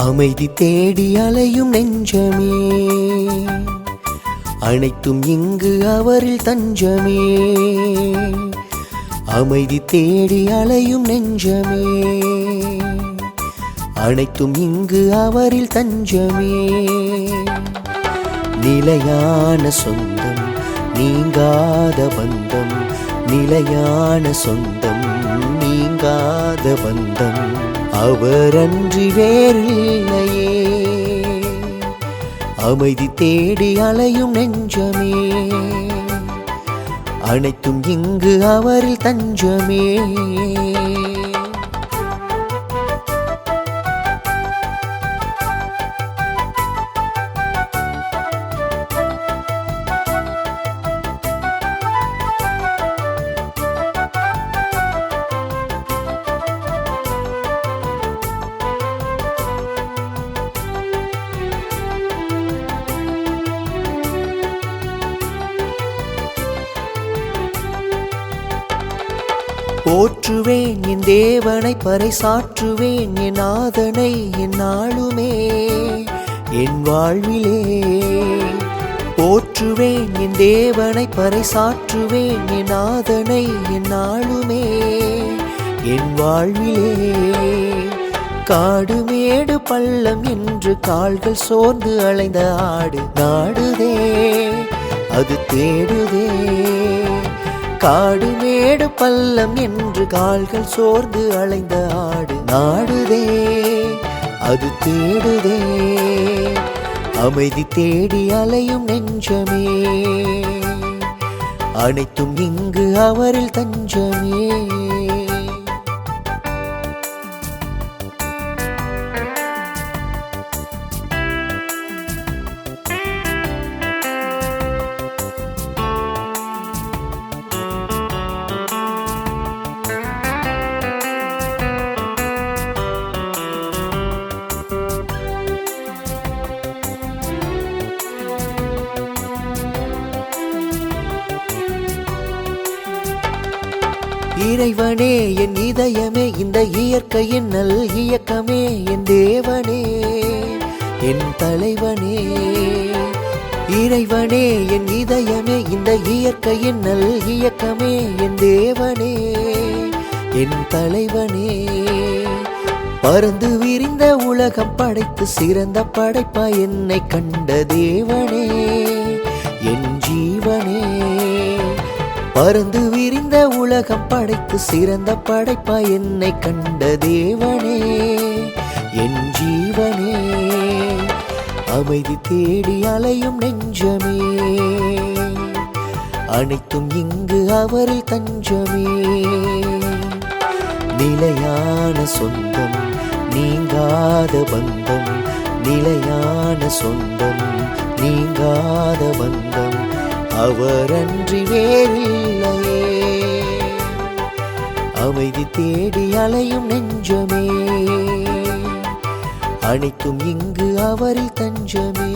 அமைதி தேடி அலையும் நெஞ்சமே, அனைத்தும் இங்கு அவரில் தஞ்சமே. அமைதி தேடி அலையும் நெஞ்சமே, அனைத்தும் இங்கு அவரில் தஞ்சமே. நிலையான சொந்தம், நீங்காத பந்தம், நிலையான சொந்தம், நீங்காத பந்தம், அவரன்றி வேறில்லையே. அமைதி தேடி அலையும் நெஞ்சமே, அனைத்தும் இங்கு அவரில் தஞ்சமே. போற்றுவேன் என் தேவனை, பறைசாற்றுவேன் என் நாதனை எந்நாளுமே என் வாழ்விலே. போற்றுவேன் என் தேவனை, பறைசாற்றுவேன் என் நாதனை எந்நாளுமே என் வாழ்விலே. காடு மேடு பள்ளம் என்று கால்கள் சோர்ந்து அலைந்த ஆடு நாடுதே, அது தேடுதே. காடு மேடு பள்ளம் என்று கால்கள் சோர்ந்து அலைந்த ஆடு நாடுதே, அது தேடுதே. அமைதி தேடி அலையும் நெஞ்சமே, அனைத்தும் இங்கு அவரில் தஞ்சமே. இறைவனே என் இதயமே, இந்த இயற்கையின் நல் இயக்கமே, என் தேவனே என் தலைவனே. இறைவனே என் இதயமே, இந்த இயற்கையின் நல் இயக்கமே, என் தேவனே என் தலைவனே. பறந்து விரிந்த உலகம் படைத்து சிறந்த படைப்பா என்னை கண்ட தேவனே என் ஜீவனே. பறந்து விரிந்த உலகம் படைத்து சிறந்த படைப்பா என்னை கண்ட தேவனே என் ஜீவனே. அமைதி தேடி அலையும் நெஞ்சமே, அனைத்தும் இங்கு அவரில் தஞ்சமே. நிலையான சொந்தம், நீங்காத பந்தம், நிலையான சொந்தம், நீங்காத பந்தம், அவரன்றி வேறில்லையே. அமைதி தேடி அலையும் நெஞ்சமே, அனைத்தும் இங்கு அவரில் தஞ்சமே.